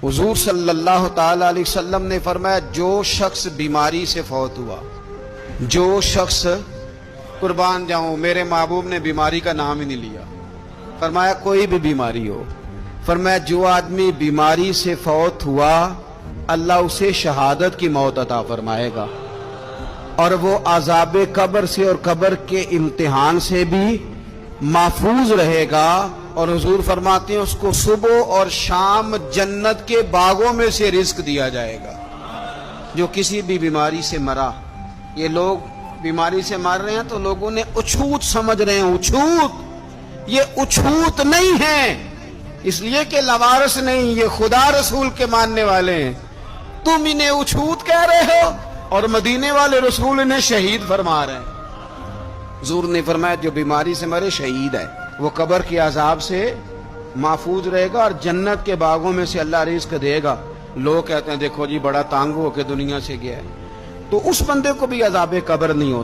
حضور صلی اللہ تعالی علیہ وسلم نے فرمایا جو شخص بیماری سے فوت ہوا، جو شخص، قربان جاؤں میرے محبوب نے بیماری کا نام ہی نہیں لیا، فرمایا کوئی بھی بیماری ہو، فرمایا جو آدمی بیماری سے فوت ہوا اللہ اسے شہادت کی موت عطا فرمائے گا، اور وہ عذاب قبر سے اور قبر کے امتحان سے بھی محفوظ رہے گا، اور حضور فرماتے ہیں اس کو صبح اور شام جنت کے باغوں میں سے رزق دیا جائے گا۔ جو کسی بھی بیماری سے مرا، یہ لوگ بیماری سے مر رہے ہیں تو لوگوں نے اچھوت سمجھ رہے ہیں، اچھوت، یہ اچھوت نہیں ہے، اس لیے کہ لوارث نہیں، یہ خدا رسول کے ماننے والے ہیں، تم انہیں اچھوت کہہ رہے ہو اور مدینے والے رسول انہیں شہید فرما رہے ہیں۔ حضور نے فرمایا جو بیماری سے مرے شہید ہے، وہ قبر کے عذاب سے محفوظ رہے گا اور جنت کے باغوں میں سے اللہ رزق دے گا۔ لوگ کہتے ہیں دیکھو جی بڑا تانگ ہو کے دنیا سے گیا ہے، تو اس بندے کو بھی عذاب قبر نہیں ہوتا۔